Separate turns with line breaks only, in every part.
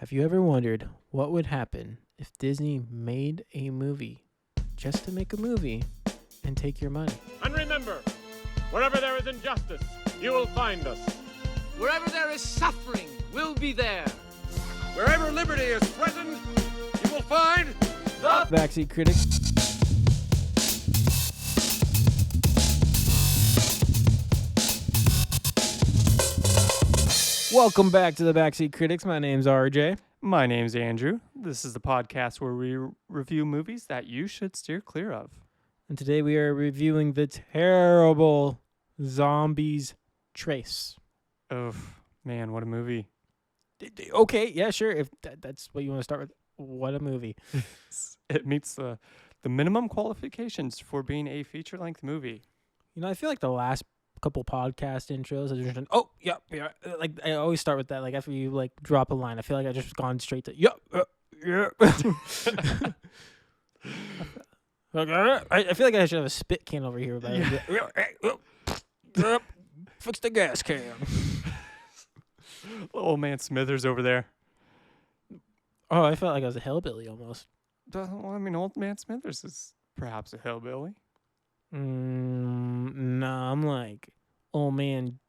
Have you ever wondered what would happen if Disney made a movie just to make a movie and take your money?
And remember, wherever there is injustice, you will find us.
Wherever there is suffering, we'll be there.
Wherever liberty is present, you will find the
Backseat Critics. Welcome back to the Backseat Critics. My name's RJ.
My name's Andrew. This is the podcast where we review movies that you should steer clear of.
And today we are reviewing the terrible Zombies Trace.
Oh, man, what a movie.
Okay, yeah, sure. If that's what you want to start with, what a movie.
It meets the minimum qualifications for being a feature-length movie.
You know, I feel like the last couple podcast intros, I just yeah. Like I always start with that. Like after you like drop a line, I feel like I just gone straight to yeah. I feel like I should have a spit can over here. Fix the gas can.
Old man Smithers over there.
Oh, I felt like I was a hillbilly almost.
Well, I mean, old man Smithers is perhaps a hillbilly.
No, I'm like old man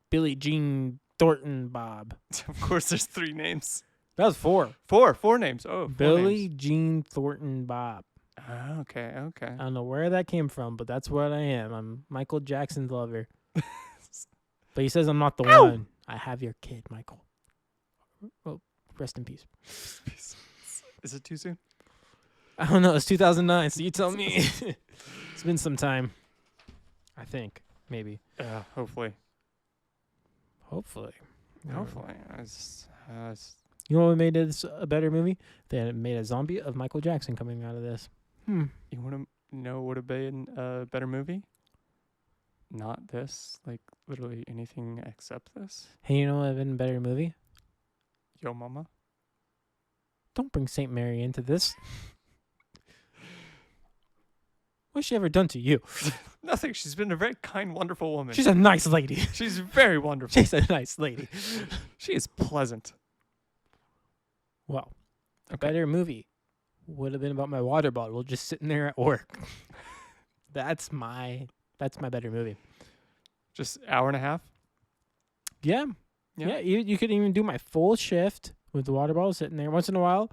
Billy Jean Thornton Bob.
Of course, there's three names.
That was four.
Four names. Oh,
Billy
names.
Jean Thornton Bob.
Okay.
I don't know where that came from, but that's what I am. I'm Michael Jackson's lover. But he says I'm not the one. I have your kid, Michael. Well, rest in peace.
Is it too soon?
I don't know. It's 2009, so you tell me. It's been some time. I think. Maybe.
Hopefully.
Hopefully. You know what made this a better movie? They made a zombie of Michael Jackson coming out of this.
You want to know what would have been a better movie? Not this. Like, literally anything except this.
Hey, you know what would have been a better movie?
Yo Mama.
Don't bring St. Mary into this. What's she ever done to you?
Nothing. She's been a very kind, wonderful woman.
She's a nice lady.
She's very wonderful.
She's a nice lady.
She is pleasant.
Well, a better movie would have been about my water bottle just sitting there at work. That's my better movie.
Just hour and a half?
Yeah. You could even do my full shift with the water bottle sitting there. Once in a while,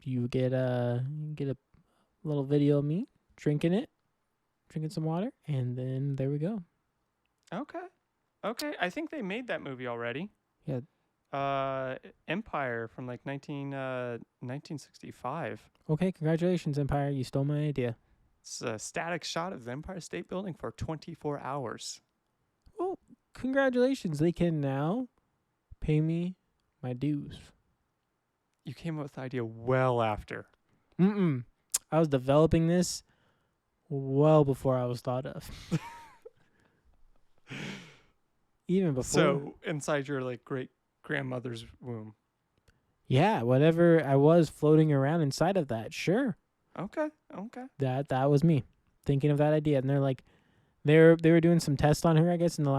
you get a little video of me drinking some water, and then there we go.
Okay. I think they made that movie already.
Yeah.
Empire from like 1965.
Okay, congratulations, Empire. You stole my idea.
It's a static shot of the Empire State Building for 24 hours.
Well, congratulations. They can now pay me my dues.
You came up with the idea well after.
I was developing this well before I was thought of. Even before.
So, inside your like great grandmother's womb.
Yeah, whatever I was floating around inside of that, sure.
Okay.
That was me thinking of that idea, and they're like, they were doing some tests on her, I guess, in the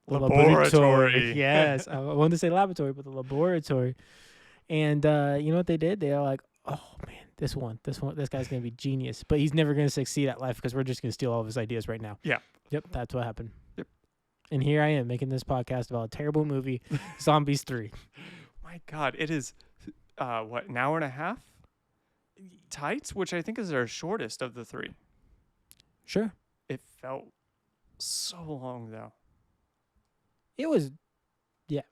laboratory. Yes, I wanted to say laboratory, but the laboratory. And you know what they did? They were like, oh man, this guy's gonna be genius, but he's never gonna succeed at life because we're just gonna steal all of his ideas right now.
Yeah.
Yep, that's what happened.
Yep.
And here I am making this podcast about a terrible movie, Zombies 3.
My God, it is an hour and a half? Tights, which I think is our shortest of the three.
Sure.
It felt so long though.
It was, yeah.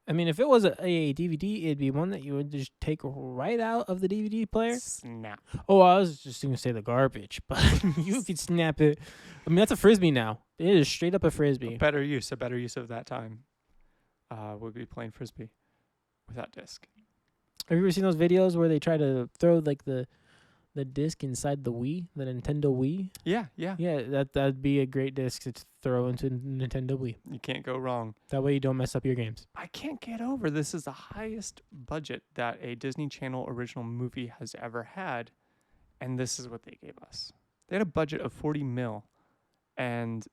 I mean, if it was a DVD, it'd be one that you would just take right out of the DVD player.
Snap.
Oh, I was just going to say the garbage, but you could snap it. I mean, that's a Frisbee now. It is straight up a Frisbee.
A better use of that time would be playing Frisbee with that disc.
Have you ever seen those videos where they try to throw like the disc inside the Wii, the Nintendo Wii?
Yeah.
Yeah, that'd be a great disc to throw into Nintendo Wii.
You can't go wrong.
That way you don't mess up your games.
I can't get over this is the highest budget that a Disney Channel original movie has ever had, and this is what they gave us. They had a budget of $40 million, and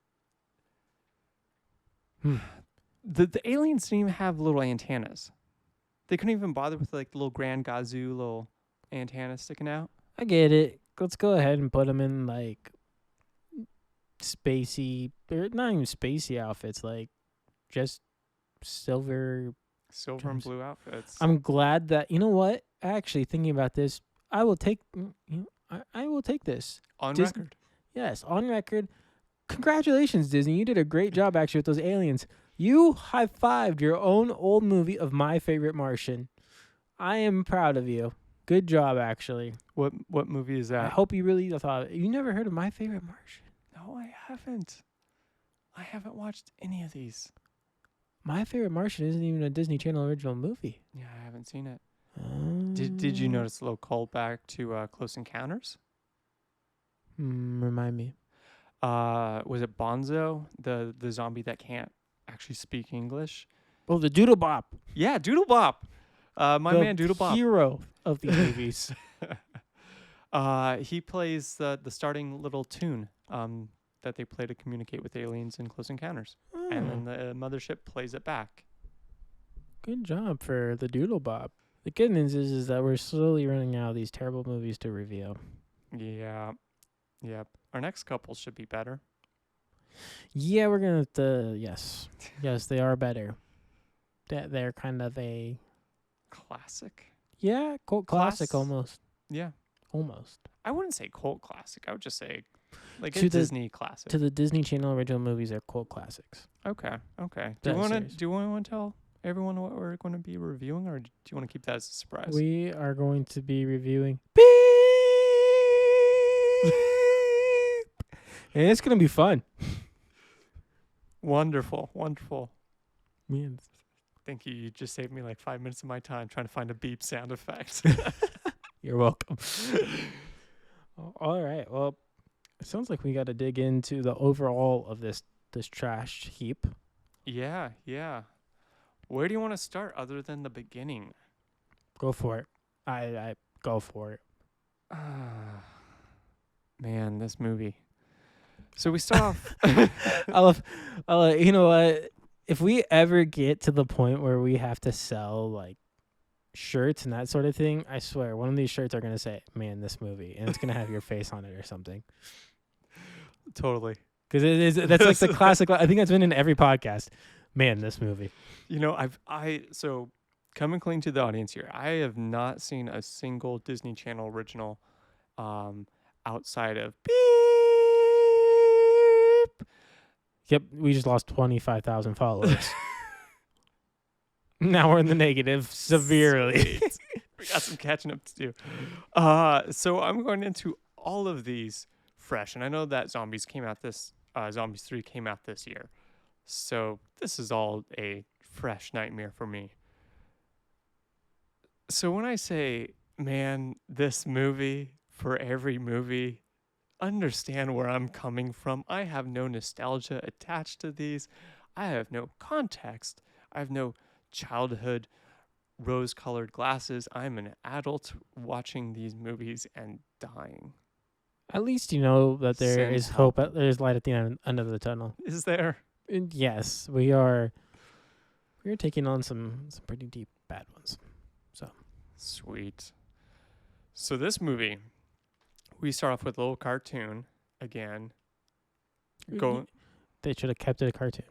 the aliens didn't even have little antennas. They couldn't even bother with like the little Grand Gazoo little antenna sticking out.
I get it. Let's go ahead and put them in like spacey, or not even spacey outfits, like just silver.
Silver and
Drums.
blue outfits.
I'm glad that, you know what? Actually, thinking about this, I will take. I will take this.
On
Dis-
record.
Yes, on record. Congratulations, Disney. You did a great job actually with those aliens. You high-fived your own old movie of My Favorite Martian. I am proud of you. Good job, actually.
What movie is
I
that?
hope you really thought. You never heard of My Favorite Martian?
No, I haven't. I haven't watched any of these.
My Favorite Martian isn't even a Disney Channel original movie.
Yeah, I haven't seen it. Did you notice a little callback to Close Encounters?
Remind me.
Was it Bonzo, the zombie that can't actually speak English?
Oh, the Doodle Bop.
Yeah, Doodle Bop. My
The
man Doodle Bop.
hero of these movies.
He plays the starting little tune that they play to communicate with aliens in Close Encounters. And then the mothership plays it back.
Good job for the Doodle Bop. The good news is that we're slowly running out of these terrible movies to review.
Yeah. Yep. Our next couple should be better.
Yeah, we're gonna have to. Yes, yes, they are better. They're kind of a
Classic.
cult classic almost.
Yeah.
Almost
I wouldn't say cult classic. I would just say like
To
a
the-
Disney classic.
to the Disney Channel original movies are cult classics.
Okay. Do
That
you want to
series.
tell everyone what we're going to be reviewing, or do you want to keep that as a surprise?
We are going to be reviewing and it's gonna be fun.
Wonderful.
Man,
Thank you. You just saved me like 5 minutes of my time trying to find a beep sound effect.
you're welcome. All right. Well, it sounds like we got to dig into the overall of this trash heap.
Yeah. Where do you want to start other than the beginning?
Go for it. I go for it.
Man, this movie. So we start off.
I love, you know what? If we ever get to the point where we have to sell like shirts and that sort of thing, I swear one of these shirts are gonna say, "Man, this movie," and it's gonna have your face on it or something.
Totally.
Because that's like the classic. I think that's been in every podcast. Man, this movie.
You know, so coming clean to the audience here. I have not seen a single Disney Channel original outside of Beep.
Yep, we just lost 25,000 followers. Now we're in the negative severely.
Sweet. We got some catching up to do. So I'm going into all of these fresh, and I know that Zombies 3 came out this year. So this is all a fresh nightmare for me. So when I say, man, this movie, for every movie, understand where I'm coming from. I have no nostalgia attached to these. I have no context. I have no childhood rose-colored glasses. I'm an adult watching these movies and dying.
At least you know that there
Send
is hope. There's light at the end of the tunnel.
Is there?
And yes, we are taking on some pretty deep bad ones.
Sweet. So this movie, we start off with a little cartoon again.
They should have kept it a cartoon.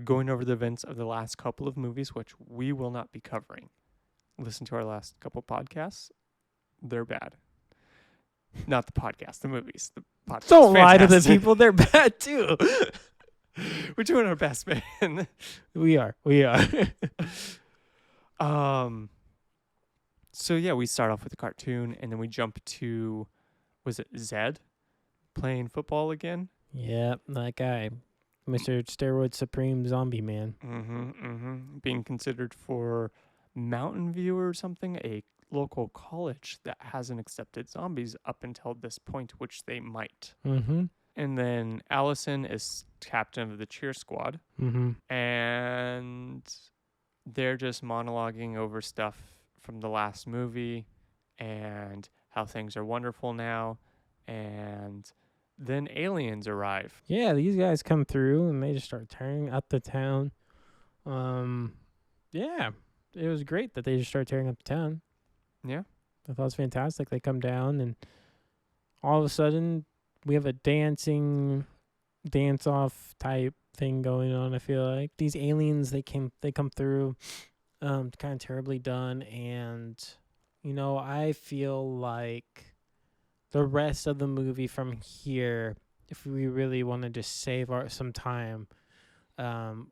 Going over the events of the last couple of movies, which we will not be covering. Listen to our last couple podcasts. They're bad. Not the podcast, the movies. The podcast.
Don't lie to the
Fantastic.
people. They're bad too.
We're doing our best, man.
We are.
So yeah, we start off with the cartoon, and then we jump to, was it Zed playing football again?
Yeah, that guy, Mr. Steroid Supreme Zombie Man.
Being considered for Mountain View or something, a local college that hasn't accepted zombies up until this point, which they might.
Mm-hmm.
And then Allison is captain of the cheer squad, and they're just monologuing over stuff from the last movie and how things are wonderful now, and then aliens arrive.
Yeah, these guys come through and they just start tearing up the town. Yeah, it was great that they just started tearing up the town.
Yeah.
I thought it was fantastic. They come down and all of a sudden we have a dance-off type thing going on. I feel like these aliens, they come through, kind of terribly done, and I feel like the rest of the movie from here, if we really want to just save some time,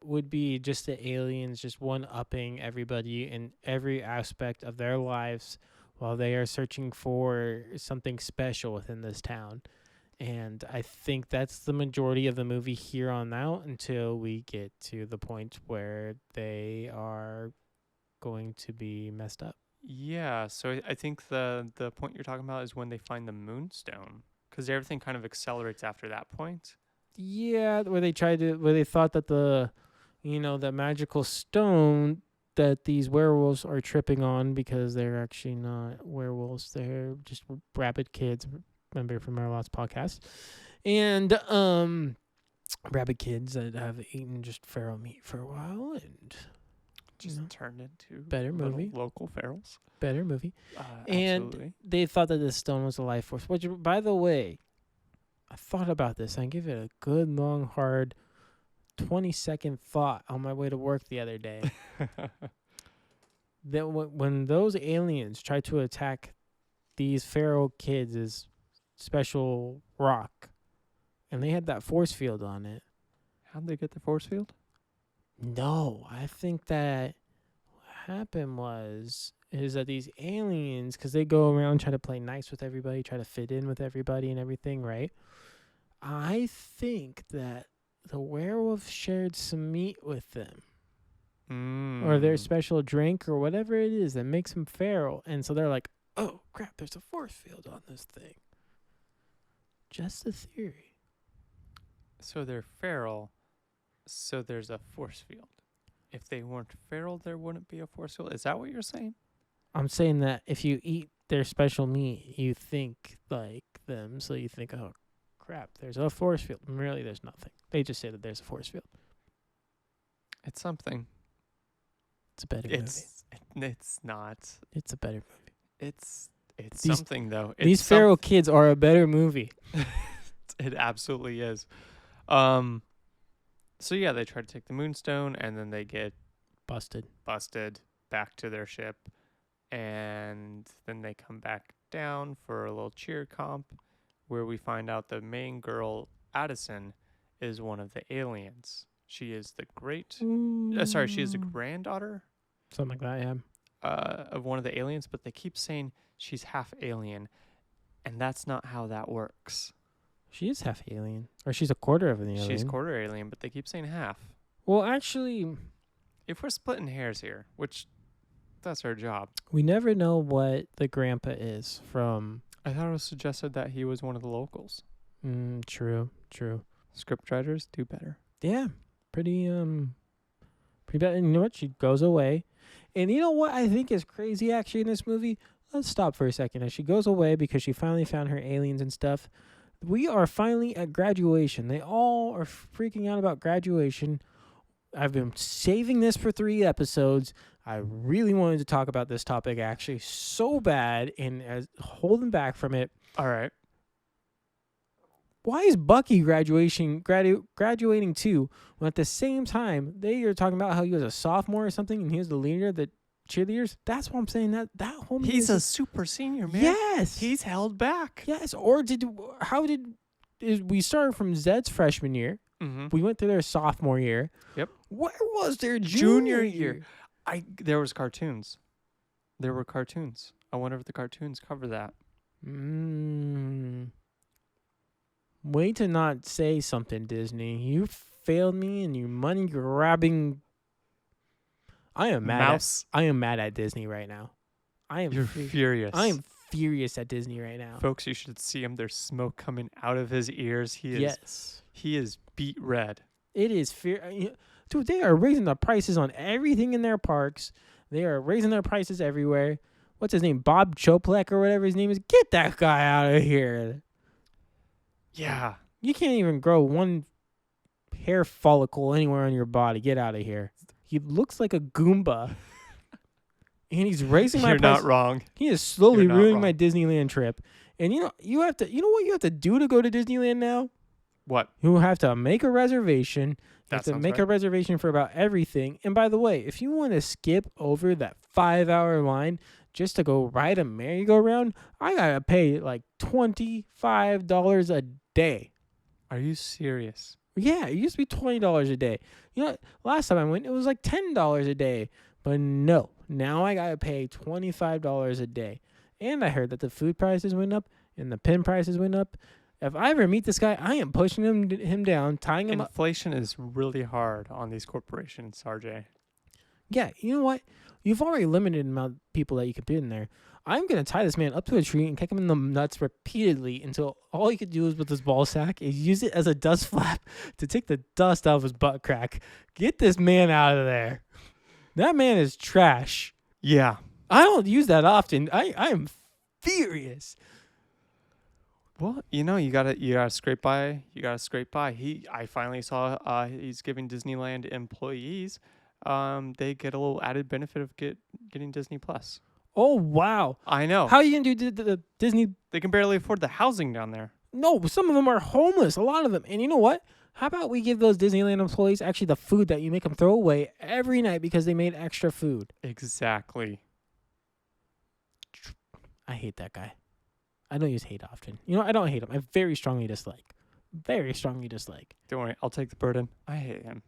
would be just the aliens just one-upping everybody in every aspect of their lives while they are searching for something special within this town. And I think that's the majority of the movie here on out until we get to the point where they are going to be messed up.
Yeah, so I think the point you're talking about is when they find the moonstone, because everything kind of accelerates after that point.
Yeah, where they thought that the magical stone that these werewolves are tripping on, because they're actually not werewolves, they're just rabid kids. Remember from our last podcast, and rabid kids that have eaten just feral meat for a while and
just turned into
better movie,
local ferals.
Better movie,
absolutely.
And they thought that the stone was a life force. Which, by the way, I thought about this. I give it a good, long, hard 20-second thought on my way to work the other day. That when those aliens tried to attack these feral kids' special rock, and they had that force field on it.
How'd they get the force field?
No, I think that what happened is that these aliens, because they go around try to play nice with everybody, try to fit in with everybody and everything, right? I think that the werewolf shared some meat with them. Or their special drink or whatever it is that makes them feral. And so they're like, oh, crap, there's a force field on this thing. Just a theory.
So they're feral, so there's a force field. If they weren't feral, there wouldn't be a force field. Is that what you're saying?
I'm saying that if you eat their special meat, you think like them. So you think, oh, crap, there's a force field. And really, there's nothing. They just say that there's a force field.
It's something.
It's a better movie.
It's not.
It's a better movie.
It's something, though.
These feral kids are a better movie.
It absolutely is. So yeah, they try to take the moonstone, and then they get
busted
back to their ship, and then they come back down for a little cheer comp, where we find out the main girl, Addison, is one of the aliens. She is the she is a granddaughter,
something like that, yeah,
of one of the aliens. But they keep saying she's half alien, and that's not how that works.
She is half alien, or she's a quarter of an alien.
She's quarter alien, but they keep saying half.
Well, actually,
if we're splitting hairs here, which that's our job,
we never know what the grandpa is from.
I thought it was suggested that he was one of the locals.
True.
Scriptwriters do better.
Yeah, pretty bad. And you know what? She goes away, and you know what I think is crazy actually in this movie. Let's stop for a second. As she goes away because she finally found her aliens and stuff. We are finally at graduation. They all are freaking out about graduation. I've been saving this for 3 episodes. I really wanted to talk about this topic actually so bad, and holding back from it.
All right.
Why is Bucky graduating too, when at the same time they are talking about how he was a sophomore or something and he was the leader of the cheerleaders? That's what I'm saying. That whole
he's a super senior, man.
Yes,
he's held back.
Yes, or we started from Zed's freshman year?
Mm-hmm.
We went through their sophomore year.
Yep.
Where was their junior year?
There was cartoons. There were cartoons. I wonder if the cartoons cover that.
Way to not say something, Disney. You failed me and you money grabbing. I am mad. I am mad at Disney right now.
You're furious.
I am furious at Disney right now.
Folks, you should see him. There's smoke coming out of his ears. He is beet red.
It is dude, they are raising the prices on everything in their parks. They are raising their prices everywhere. What's his name? Bob Chopek or whatever his name is. Get that guy out of here.
Yeah.
You can't even grow one hair follicle anywhere on your body. Get out of here. He looks like a Goomba. And he's raising my
You're
price.
not wrong.
He is slowly
You're not
ruining my
wrong.
Disneyland trip. And you know what you have to do to go to Disneyland now?
What?
You have to make a reservation. You have
That
to
sounds
make
right.
a reservation for about everything. And by the way, if you want to skip over that 5-hour line just to go ride a merry-go-round, I gotta pay like $25 a day.
Are you serious?
Yeah, it used to be $20 a day. You know, last time I went, it was like $10 a day. But no, now I gotta pay $25 a day. And I heard that the food prices went up and the pin prices went up. If I ever meet this guy, I am pushing him down, tying him up.
Inflation is really hard on these corporations, RJ.
Yeah, you know what? You've already limited the amount of people that you can put in there. I'm going to tie this man up to a tree and kick him in the nuts repeatedly until all he could do is with his ball sack is use it as a dust flap to take the dust out of his butt crack. Get this man out of there. That man is trash.
Yeah.
I don't use that often. I am furious.
Well, you know, you gotta scrape by. You gotta scrape by. I finally saw he's giving Disneyland employees, they get a little added benefit of getting Disney Plus.
Oh, wow.
I know.
How are you going to do the Disney?
They can barely afford the housing down there.
No, some of them are homeless, a lot of them. And you know what? How about we give those Disneyland employees actually the food that you make them throw away every night because they made extra food?
Exactly.
I hate that guy. I don't use hate often. You know, I don't hate him. I very strongly dislike. Very strongly dislike.
Don't worry, I'll take the burden. I hate him.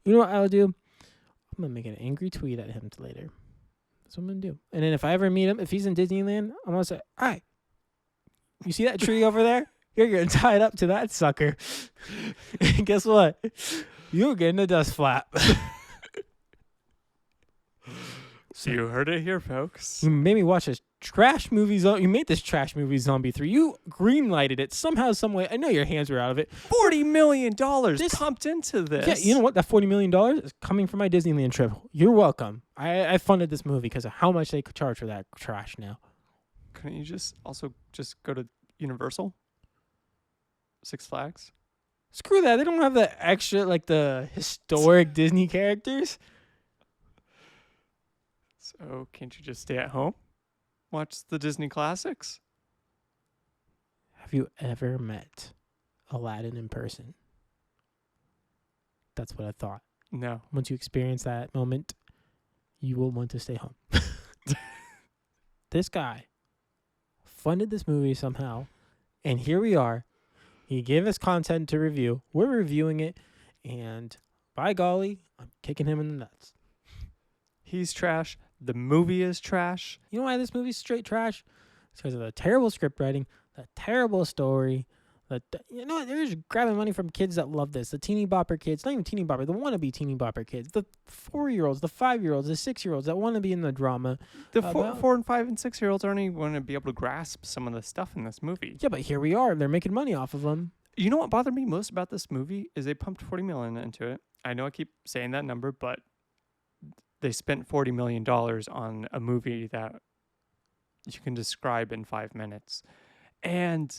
You know what I'll do? I'm going to make an angry tweet at him later. That's what I'm going to do. And then if I ever meet him, if he's in Disneyland, I'm going to say, all right, you see that tree over there? You're going to tie it up to that sucker. And guess what? You're getting a dust flap.
So you heard it here, folks.
You made me watch this trash movie. You made this trash movie Zombie 3. You green-lighted it somehow, some way. I know your hands were out of it.
$40 million pumped into this.
Yeah, you know what? That $40 million is coming from my Disneyland trip. You're welcome. I funded this movie because of how much they could charge for that trash now.
Couldn't you just go to Universal? Six Flags?
Screw that. They don't have the extra, like the historic Disney characters.
So can't you just stay at home? Watch the Disney classics?
Have you ever met Aladdin in person? That's what I thought.
No.
Once you experience that moment, you will want to stay home. This guy funded this movie somehow, and here we are. He gave us content to review. We're reviewing it, and by golly, I'm kicking him in the nuts.
He's trash. The movie is trash.
You know why this movie's straight trash? It's because of the terrible script writing, the terrible story. You know what? They're just grabbing money from kids that love this. The teeny bopper kids, not even teeny bopper, the wannabe teeny bopper kids. The 4-year-olds, the 5-year-olds, the 6-year-olds that want to be in the drama.
The 4 and 5 and 6-year-olds aren't even going to be able to grasp some of the stuff in this movie.
Yeah, but here we are. They're making money off of them.
You know what bothered me most about this movie is they pumped $40 million into it. I know I keep saying that number, but they spent $40 million on a movie that you can describe in 5 minutes. And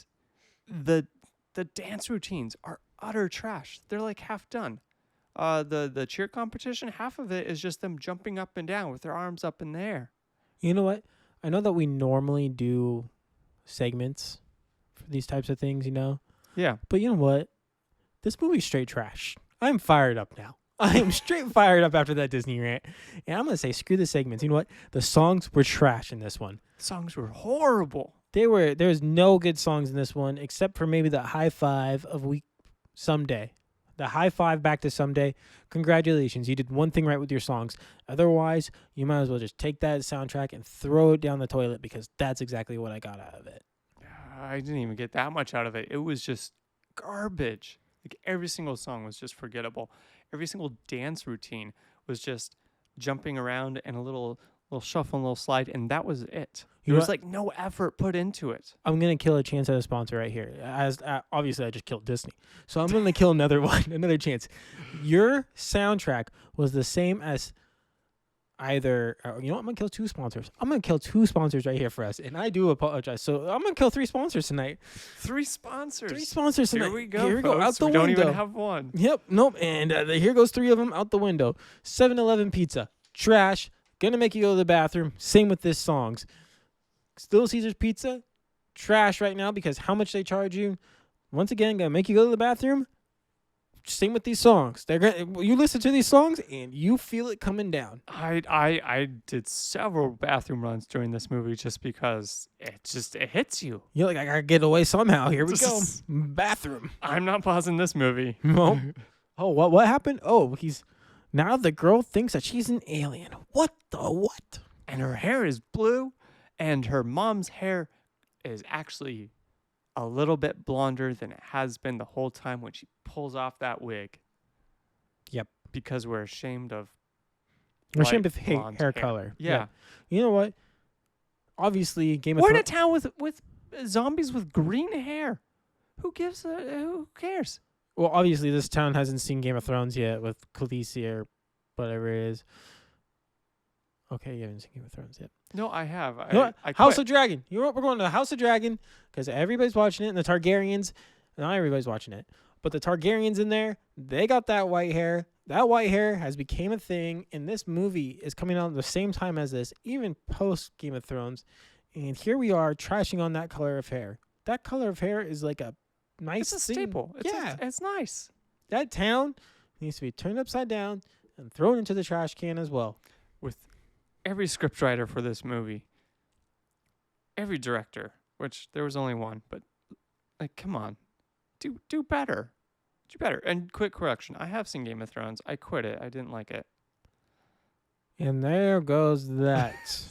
the dance routines are utter trash. They're like half done. The cheer competition, half of it is just them jumping up and down with their arms up in the air.
You know what? I know that we normally do segments for these types of things, you know?
Yeah.
But you know what? This movie's straight trash. I'm fired up now. I am straight fired up after that Disney rant. And I'm going to say, screw the segments. You know what? The songs were trash in this one.
Songs were horrible.
There's no good songs in this one, except for maybe the high five of Someday. The high five back to Someday. Congratulations. You did one thing right with your songs. Otherwise, you might as well just take that soundtrack and throw it down the toilet because that's exactly what I got out of it.
I didn't even get that much out of it. It was just garbage. Like every single song was just forgettable. Every single dance routine was just jumping around and a little shuffle and a little slide, and that was it. There was like no effort put into it.
I'm going to kill a chance at a sponsor right here. Obviously, I just killed Disney. So I'm going to kill another one, another chance. Your soundtrack was the same as, either, you know what, I'm going to kill 2 sponsors. I'm going to kill 2 sponsors right here for us. And I do apologize. So I'm going to kill 3 sponsors tonight.
3 sponsors.
3 sponsors tonight.
Here we go.
Here we go. Out the
we
window.
don't even have one.
Yep. Nope. And here goes 3 of them out the window. 7-Eleven pizza. Trash. Gonna make you go to the bathroom. Same with this songs. Still Caesar's Pizza. Trash right now because how much they charge you. Once again, gonna make you go to the bathroom. Same with these songs. You listen to these songs and you feel it coming down.
I did several bathroom runs during this movie just because it hits you.
You're like, I gotta get away somehow. Here we go. Bathroom.
I'm not pausing this movie.
No. Oh, what happened? Oh, now the girl thinks that she's an alien. What the what?
And her hair is blue, and her mom's hair is actually a little bit blonder than it has been the whole time when she pulls off that wig.
Yep.
Because we're ashamed of
hair color.
Yeah.
You know what? Obviously, Game of
We're in a
Thrones.
town with zombies with green hair. Who cares?
Well, obviously, this town hasn't seen Game of Thrones yet with Khaleesi or whatever it is. Okay, you haven't seen Game of Thrones yet.
No, I have.
You know what? House of Dragon. You know what? We're going to House of Dragon because everybody's watching it, and the Targaryens. Not everybody's watching it, but the Targaryens in there, they got that white hair. That white hair has became a thing, and this movie is coming out at the same time as this, even post Game of Thrones. And here we are trashing on that color of hair. That color of hair is like a nice
It's a
thing.
staple. It's nice.
That town needs to be turned upside down and thrown into the trash can as well.
With every scriptwriter for this movie, every director, which there was only one, but like, come on, do better. Do better. And quick correction, I have seen Game of Thrones. I quit it. I didn't like it.
And there goes that.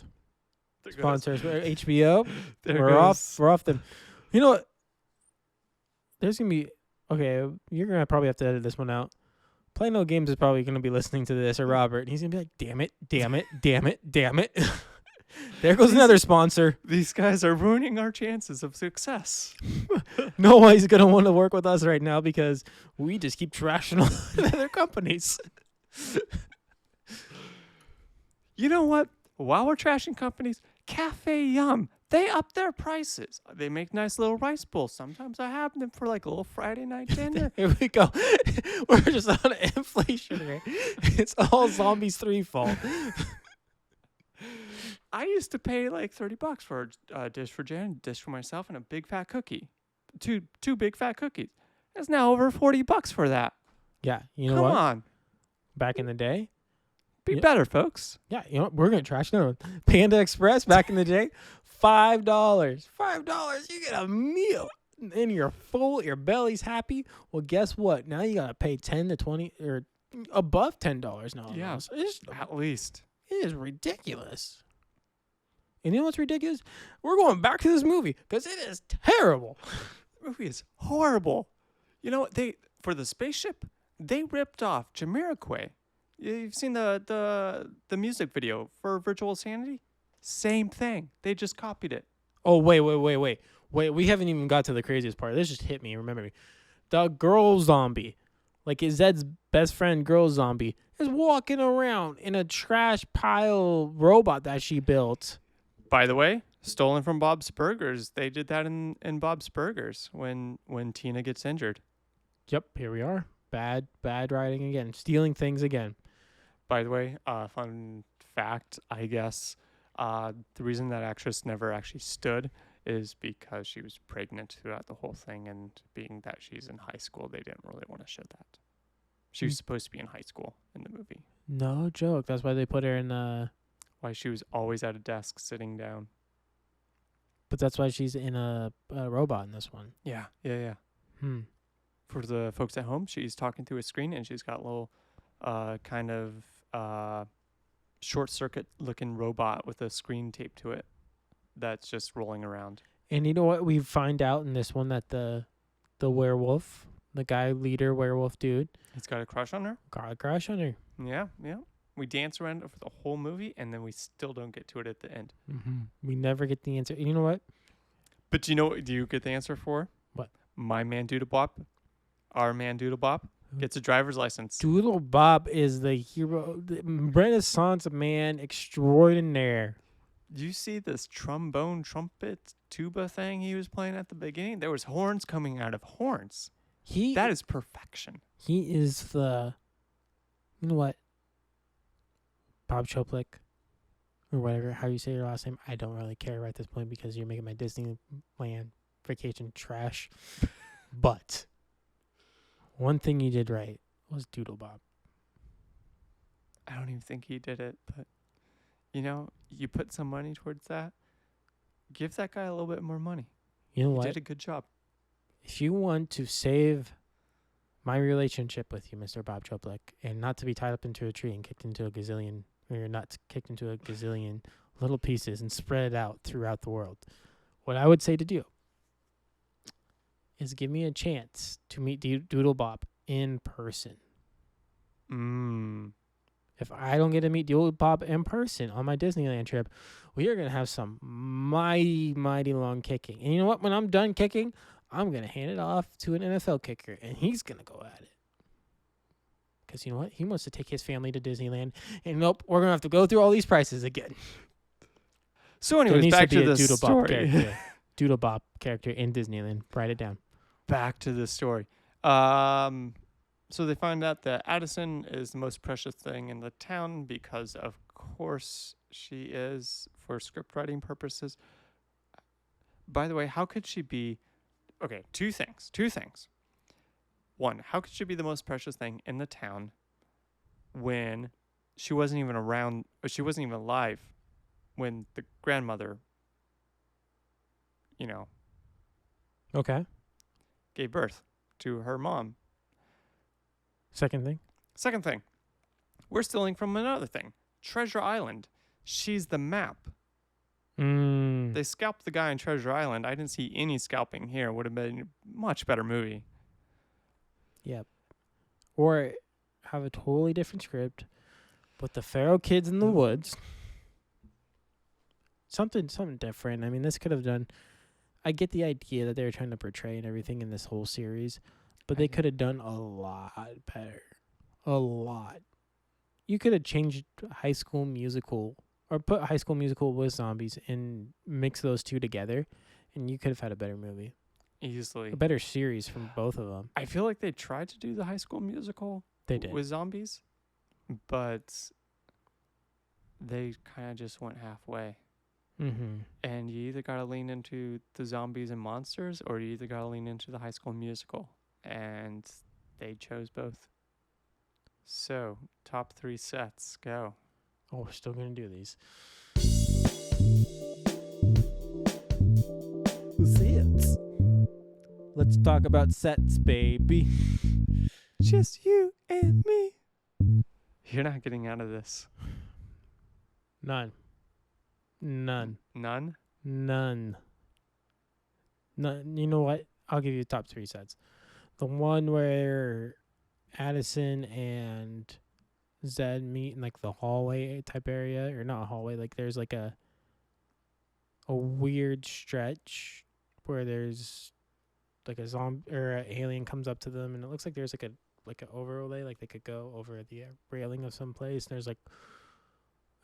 Sponsors HBO.
There
We're
goes.
off them. You know what? There's gonna be you're gonna probably have to edit this one out. Play No Games is probably gonna be listening to this, or Robert. He's gonna be like, damn it. There goes another sponsor.
These guys are ruining our chances of success.
Nobody's gonna want to work with us right now because we just keep trashing on other companies.
You know what? While we're trashing companies, Cafe Yum, they up their prices. They make nice little rice bowls. Sometimes I have them for like a little Friday night dinner.
Here we go. We're just on an inflation rate. It's all Zombies 3 fault.
I used to pay like $30 for a dish for Jen, a dish for myself, and a big fat cookie. Two big fat cookies. It's now over $40 for that.
Yeah, you know
Come
what?
on.
Back in the day.
Be
Yeah.
better, folks.
Yeah, you know what? We're going to trash another one. Panda Express back in the day, $5. $5, you get a meal. And you're full, your belly's happy. Well, guess what? Now you got to pay 10 to 20 or above $10 now.
Yeah,
almost.
at least.
It is ridiculous. And you know what's ridiculous? We're going back to this movie because it is terrible.
The movie is horrible. You know what? For the spaceship, they ripped off Jamiroquai. You've seen the music video for Virtual Sanity? Same thing. They just copied it.
Oh, wait. We haven't even got to the craziest part. This just hit me. Remember me. The girl zombie, like Zed's best friend girl zombie, is walking around in a trash pile robot that she built.
By the way, stolen from Bob's Burgers. They did that in Bob's Burgers when Tina gets injured.
Yep, here we are. Bad writing again. Stealing things again.
By the way, fun fact, I guess, the reason that actress never actually stood is because she was pregnant throughout the whole thing, and being that she's in high school, they didn't really want to show that. She was supposed to be in high school in the movie.
No joke. That's why they put her in
Why she was always at a desk sitting down.
but that's why she's in a robot in this one.
Yeah. For the folks at home, she's talking through a screen, and she's got a little kind of short circuit looking robot with a screen taped to it that's just rolling around.
And you know what? We find out in this one that the werewolf, the guy leader werewolf dude,
He's got a crush on her.
got a crush on her.
Yeah. We dance around it for the whole movie, and then we still don't get to it at the end.
Mm-hmm. We never get the answer. And you know what?
But do you get the answer for?
What?
My man Doodle Bop. Our man Doodle Bop. Gets a driver's license.
Doodle Bob is the hero, the Renaissance man extraordinaire.
Do you see this trombone, trumpet, tuba thing he was playing at the beginning? There was horns coming out of horns. That is perfection.
He is the, you know what, Bob Choplik, or whatever, how you say your last name. I don't really care at this point because you're making my Disneyland vacation trash. But one thing you did right was Doodle Bob.
I don't even think he did it, but you put some money towards that. Give that guy a little bit more money.
You know
He
what?
did a good job.
If you want to save my relationship with you, Mr. Bob Choplik, and not to be tied up into a tree and kicked into a gazillion, or you're not kicked into a gazillion little pieces and spread out throughout the world, what I would say to do is give me a chance to meet Doodle Bob in person. If I don't get to meet Doodle Bob in person on my Disneyland trip, we are going to have some mighty, mighty long kicking. And you know what? When I'm done kicking, I'm going to hand it off to an NFL kicker, and he's going to go at it. Because you know what? He wants to take his family to Disneyland. And nope, we're going to have to go through all these prices again.
So anyways, back to the
Doodle
story.
Bob character. Doodle Bob character in Disneyland. Write it down.
Back to the story. So they find out that Addison is the most precious thing in the town because, of course, she is for script writing purposes. By the way, how could she be... Okay, two things. One, how could she be the most precious thing in the town when she wasn't even around, or she wasn't even alive when the grandmother,
Okay.
gave birth to her mom?
Second thing.
Second thing, we're stealing from another thing. Treasure Island. She's the map. They scalped the guy in Treasure Island. I didn't see any scalping here. Would have been a much better movie.
Yep. Or have a totally different script with the feral kids in the woods. Something different. I mean, this could have done... I get the idea that they were trying to portray and everything in this whole series, but they could have done a lot better. A lot. You could have changed High School Musical, or put High School Musical with zombies and mix those two together, and you could have had a better movie.
Easily.
A better series from both of them.
I feel like they tried to do the High School Musical
They did.
with zombies, but they kind of just went halfway.
Mm-hmm.
And you either got to lean into the zombies and monsters, or you either got to lean into the High School Musical. And they chose both. So, top 3 sets, go.
Oh, we're still going to do these. Sets. Let's talk about sets, baby.
Just you and me. You're not getting out of this.
None.
None?
None. You know what? I'll give you top 3 sets. The one where Addison and Zed meet in like the hallway type area, or not a hallway, like there's like a weird stretch where there's like a zombie or an alien comes up to them, and it looks like there's like an overlay, like they could go over the railing of some place. And there's like,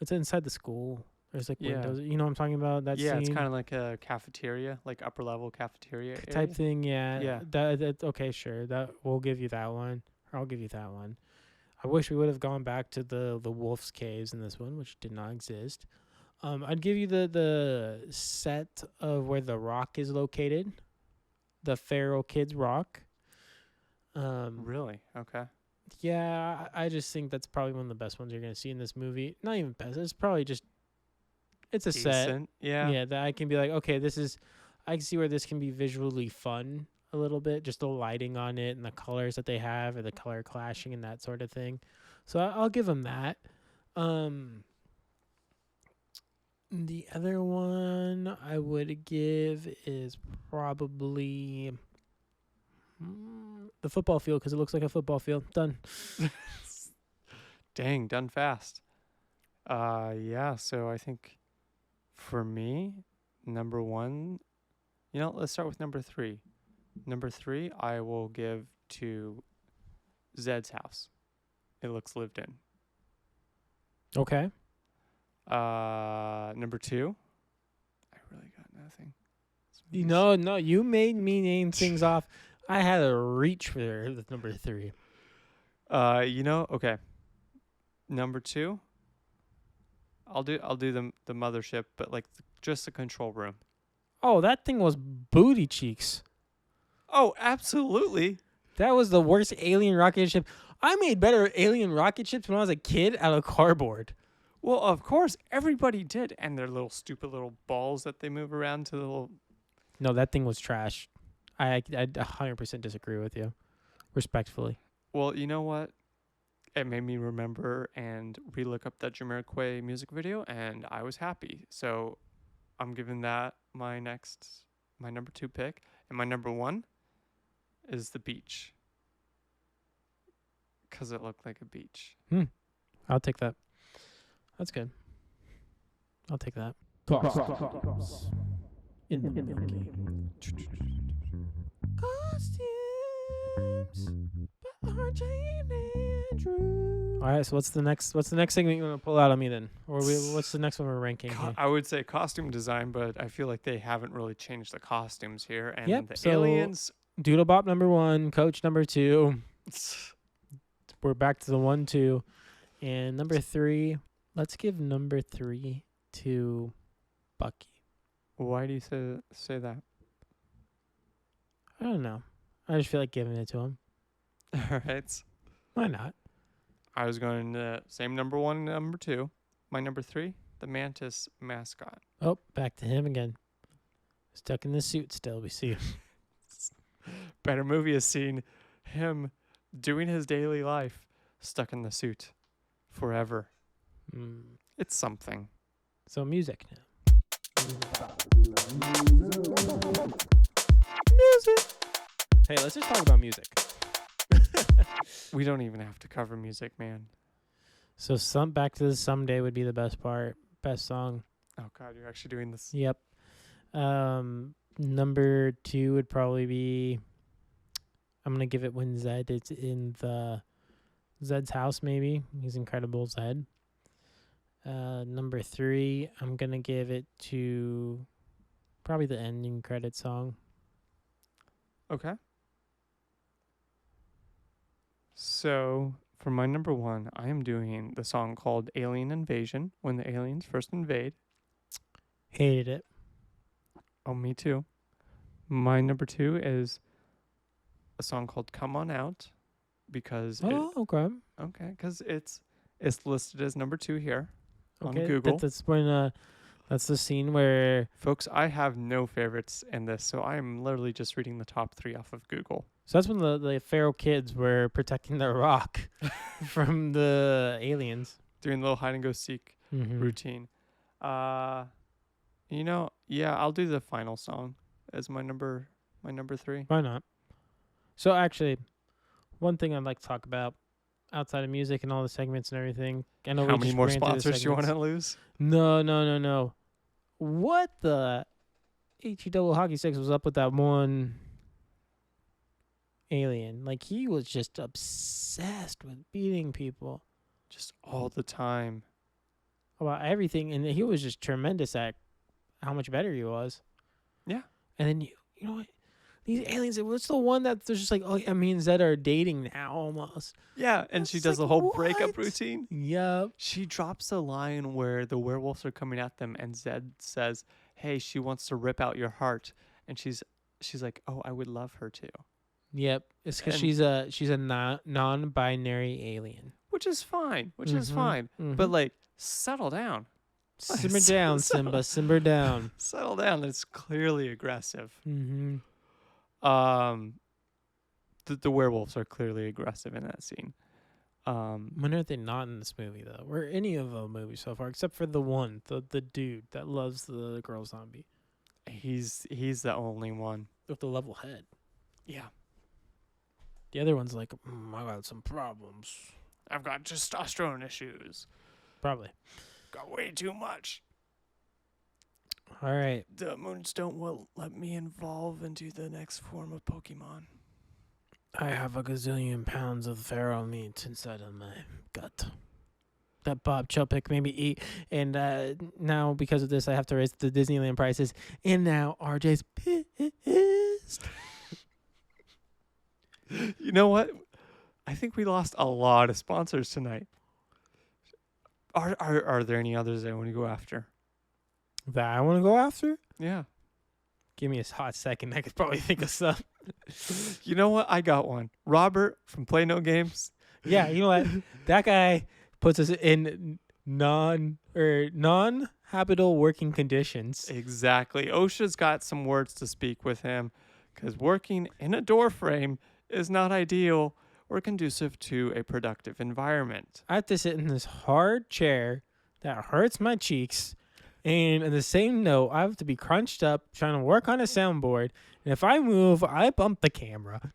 it's inside the school. There's like windows. You know what I'm talking about? That scene?
It's kind of like a cafeteria, like upper level cafeteria
type
area.
thing. Yeah.
Yeah.
That okay, sure. That we'll give you that one. Or I'll give you that one. I wish we would have gone back to the wolf's caves in this one, which did not exist. I'd give you the set of where the rock is located, the Feral Kids Rock.
Really? Okay.
Yeah, I just think that's probably one of the best ones you're gonna see in this movie. Not even best. It's probably just. It's a set.
Decent. Yeah.
Yeah, that I can be like, okay, this is. I can see where this can be visually fun a little bit, just the lighting on it and the colors that they have, or the color clashing and that sort of thing. So I'll give them that. The other one I would give is probably the football field, because it looks like a football field. Done.
Dang, done fast. Yeah, so I think for me, number 1, let's start with number 3. Number 3, I will give to Zed's house. It looks lived in.
Okay.
Number 2. I really got nothing.
No, you made me name things off. I had to reach for the number 3.
Okay. Number 2. I'll do the mothership, but like just the control room.
Oh, that thing was booty cheeks.
Oh, absolutely.
That was the worst alien rocket ship. I made better alien rocket ships when I was a kid out of cardboard.
Well, of course, everybody did, and their little stupid little balls that they move around to the little.
No, that thing was trash. I 100% disagree with you, respectfully.
Well, you know what? It made me remember and relook up that Jamiroquai music video, and I was happy. So I'm giving that my number 2 pick, and my number 1 is the beach, because it looked like a beach.
I'll take that. That's good. I'll take that. In the making. Costumes by RJ and Andrew. All right, so what's the next segment you want to pull out on me then? Or what's the next one we're ranking here?
I would say costume design, but I feel like they haven't really changed the costumes here. And
Yep,
the
so
aliens.
Doodlebop number 1, Coach number 2. We're back to the 1, 2. And number 3, let's give number 3 to Bucky.
Why do you say that?
I don't know. I just feel like giving it to him.
All right.
Why not?
I was going to same number 1 and number 2. My number 3, the Mantis mascot.
Oh, back to him again. Stuck in the suit still, we see.
Better movie has seen him doing his daily life stuck in the suit forever. It's something.
So music now. Music. Hey, let's just talk about music.
We don't even have to cover music, man.
So Back to the Someday would be the best part. Best song.
Oh, God, you're actually doing this.
Yep. Number 2 would probably be, I'm going to give it when Zed is in Zed's house, maybe. He's Incredible Zed. Number 3, I'm going to give it to probably the ending credit song.
Okay. So, for my number 1, I am doing the song called Alien Invasion, when the aliens first invade.
Hated it.
Oh, me too. My number 2 is a song called Come On Out, because
okay.
Because it's listed as number 2 here on
Okay,
Google.
that's when that's the scene where
Folks, I have no favorites in this, so I am literally just reading the top 3 off of Google.
so that's when the feral kids were protecting the rock from the aliens.
Doing a little hide and go seek routine. I'll do the final song as my number 3.
Why not? So actually, one thing I'd like to talk about outside of music and all the segments and everything. I know
How many more sponsors you want to lose?
No. What the HE double hockey sticks was up with that one alien? Like, he was just obsessed with beating people
Just all the time.
about everything, and he was just tremendous at how much better he was.
Yeah.
And then you know what? These aliens, what's the one that there's just like, oh, yeah, me and Zed are dating now almost.
Yeah, and she
It's
does
like,
the whole breakup
what?
routine.
Yep.
She drops a line where the werewolves are coming at them, and Zed says, "Hey, she wants to rip out your heart," and she's like, "Oh, I would love her to,"
Yep. It's because
And-
she's a non-binary alien.
which is fine. But like, settle down.
Simmer down, Simba. Simmer down.
Settle down. It's clearly aggressive.
Mm-hmm.
The werewolves are clearly aggressive in that scene.
When are they not in this movie though? Or any of the movies so far, except for the one, the dude that loves the girl zombie
He's the only one.
with the level head.
Yeah.
The other one's like, I got some problems.
I've got testosterone issues.
Probably.
Got way too much.
All right.
The Moonstone will let me evolve into the next form of Pokemon.
I have a gazillion pounds of feral meat inside of my gut that Bob Chapek made me eat. And now, because of this, I have to raise the Disneyland prices. And now RJ's pissed.
You know what? I think we lost a lot of sponsors tonight. Are there any others I want to go after?
That I want to go after?
Yeah.
Give me a hot second. I could probably think of some.
You know what? I got one. Robert from Play No Games.
Yeah, you know what? That guy puts us in non-habitable working conditions.
Exactly. OSHA's got some words to speak with him because working in a door frame is not ideal or conducive to a productive environment.
I have to sit in this hard chair that hurts my cheeks. And in the same note, I have to be crunched up trying to work on a soundboard. And if I move, I bump the camera.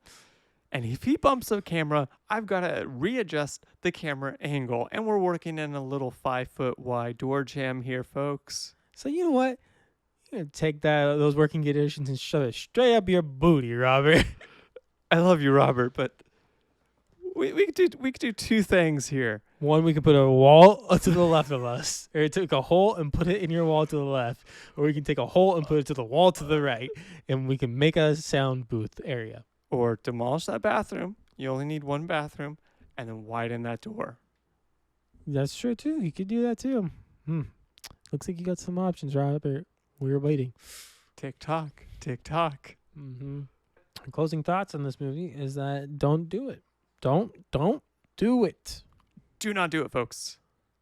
And if he bumps the camera, I've got to readjust the camera angle. And we're working in a little 5-foot wide door jam here, folks.
So you know what? You're going to take those working conditions and shove it straight up your booty, Robert.
I love you, Robert, but we could do two things here.
One, we can put a wall to the left of us, or take a hole and put it in your wall to the left, or we can take a hole and put it to the wall to the right, and we can make a sound booth area.
Or demolish that bathroom. You only need one bathroom, and then widen that door.
That's true too. You could do that too. Looks like you got some options, Robert. We're waiting.
Tick tock, tick tock.
Closing thoughts on this movie is that don't do it. Don't do it.
Do not do it, folks.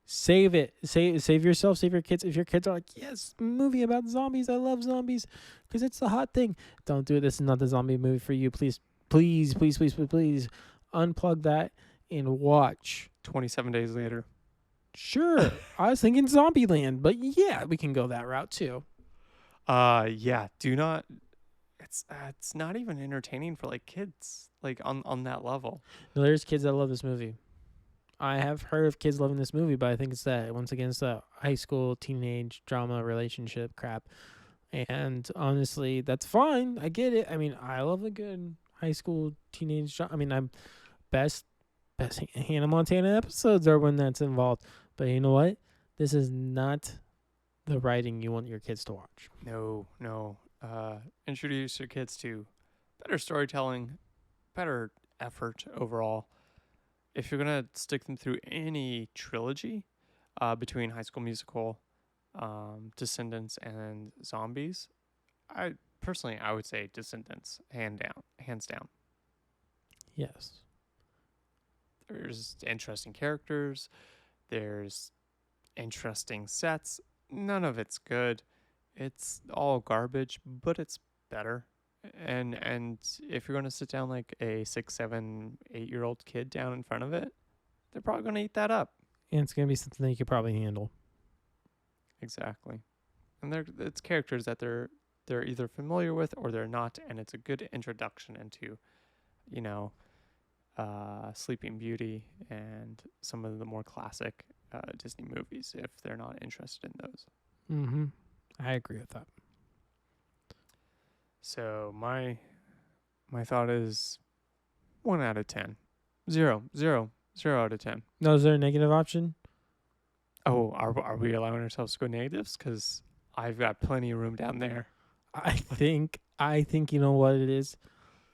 Save it. Save yourself. Save your kids. If your kids are like, yes, movie about zombies. I love zombies because it's the hot thing. Don't do it. This is not the zombie movie for you. Please, please, please, please, please, please unplug that and watch.
27 days later.
Sure. I was thinking Zombieland, but yeah, we can go that route too.
Yeah. Do not. It's not even entertaining for like kids, like on that level.
No, there's kids that love this movie. I have heard of kids loving this movie, but I think it's that, once again, it's that high school, teenage drama, relationship crap. And honestly, that's fine. I get it. I mean, I love a good high school, teenage drama. I mean, I'm best Hannah Montana episodes are when that's involved. But you know what? This is not the writing you want your kids to watch.
No. Introduce your kids to better storytelling, better effort overall. If you're going to stick them through any trilogy between High School Musical, Descendants, and Zombies, I would say Descendants, hands down.
Yes.
There's interesting characters. There's interesting sets. None of it's good. It's all garbage, but it's better. And if you're going to sit down like a 6, 7, 8-year-old kid down in front of it, they're probably going to eat that up.
And it's going to be something that you could probably handle.
Exactly. And it's characters that they're either familiar with or they're not, and it's a good introduction into, Sleeping Beauty and some of the more classic Disney movies if they're not interested in those.
Mm-hmm. I agree with that.
So my thought is 1 out of 10. 0 out of 10.
No, is there a negative option?
Oh, are we allowing ourselves to go negatives? Because I've got plenty of room down there.
I think you know what it is?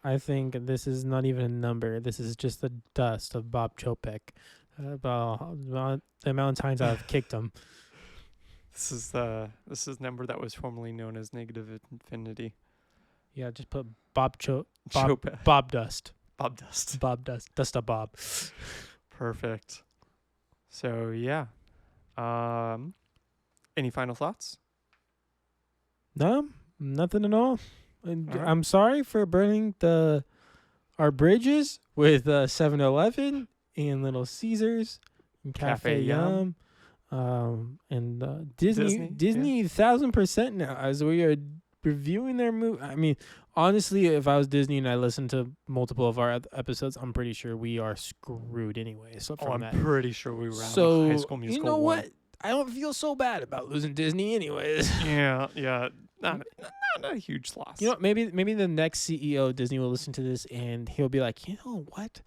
I think this is not even a number. This is just the dust of Bob Chapek. About the amount of times I've kicked him.
This is number that was formerly known as negative infinity.
Yeah, just put Bob Dust.
Bob Dust.
Bob Dust. Dust a Bob.
Perfect. So yeah. Any final thoughts?
No, nothing at all. And
All right.
I'm sorry for burning our bridges with 7-Eleven and Little Caesars and Cafe Yum. And Disney
yeah.
1000% now, as we are reviewing their movie. I mean, honestly, if I was Disney and I listened to multiple of our episodes, I'm pretty sure we are screwed anyway. So
I'm
that.
pretty sure we were
So
High School Musical.
you know
1.
what? I don't feel so bad about losing Disney anyways.
Yeah. Not not a huge loss.
You know, maybe the next CEO of Disney will listen to this and he'll be like, you know what?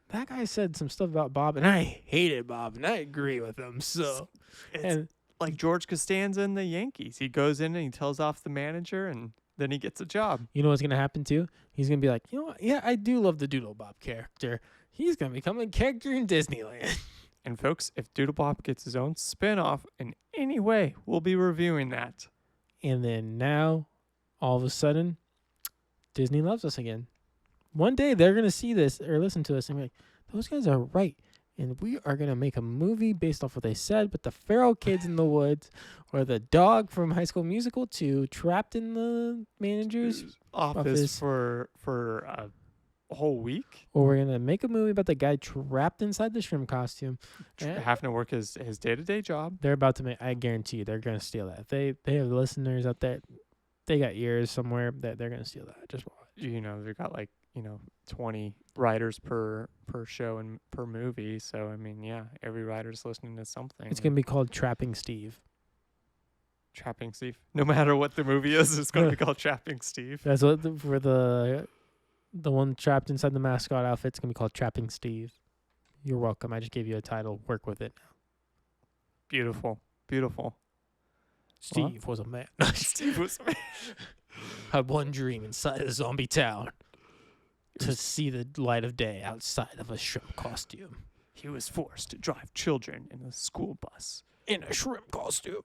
That guy said some stuff about Bob, and I hated Bob, and I agree with him. So,
It's
and
like George Costanza in the Yankees. He goes in and he tells off the manager, and then he gets a job.
you know what's gonna happen too? He's gonna be like, you know what? Yeah, I do love the Doodle Bob character. He's gonna become a character in Disneyland.
And folks, if Doodlebop gets his own spin-off in any way, we'll be reviewing that.
And then now, all of a sudden, Disney loves us again. One day they're gonna see this or listen to us and be like, those guys are right. And we are going to make a movie based off what they said, but the feral kids in the woods or the dog from High School Musical 2 trapped in the manager's
Office for a whole week.
Or we're going to make a movie about the guy trapped inside the shrimp costume.
Having to work his day-to-day job.
They're about to make, I guarantee you, they're going to steal that. They have listeners out there. They got ears somewhere that they're going to steal that. Just watch.
You know, they've got 20 writers per show and per movie. So, I mean, yeah, every writer's listening to something.
It's going to be called Trapping Steve.
Trapping Steve. No matter what the movie is, it's going to be called Trapping Steve.
That's what for the one trapped inside the mascot outfit. It's going to be called Trapping Steve. You're welcome. I just gave you a title. Work with it.
Beautiful. Beautiful.
Steve was a man.
Steve was a man.
Had one dream inside a zombie town. To see the light of day outside of a shrimp costume.
He was forced to drive children in a school bus.
In a shrimp costume.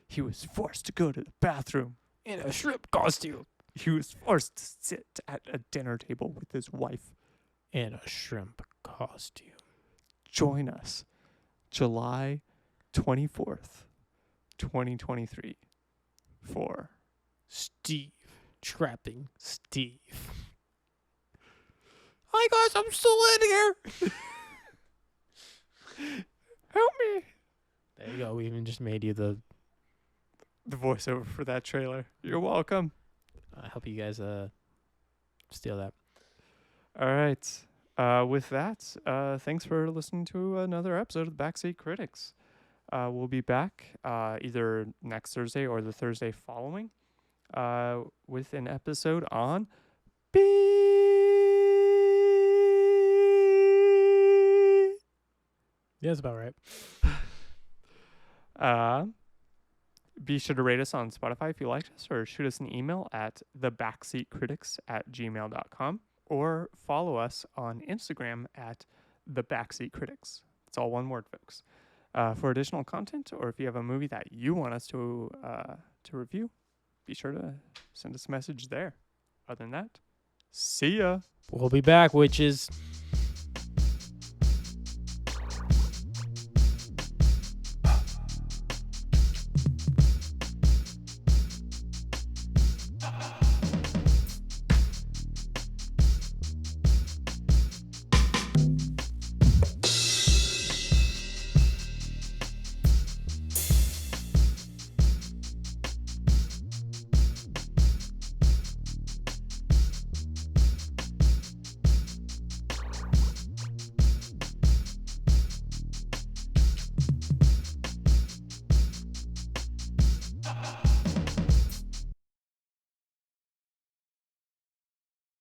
He was forced to go to the bathroom.
In a shrimp costume.
He was forced to sit at a dinner table with his wife.
In a shrimp costume.
Join us July 24th, 2023 for
Steve Trapping Steve. Hi guys, I'm still in here.
Help me.
There you go. We even just made you the
voiceover for that trailer. You're welcome.
I hope you guys steal that.
All right. With that, thanks for listening to another episode of the Backseat Critics. We'll be back either next Thursday or the Thursday following with an episode on
Yeah, that's about right.
Be sure to rate us on Spotify if you liked us, or shoot us an email at thebackseatcritics@gmail.com, or follow us on Instagram at thebackseatcritics. It's all one word, folks. For additional content, or if you have a movie that you want us to review, be sure to send us a message there. Other than that, see ya.
We'll be back, witches.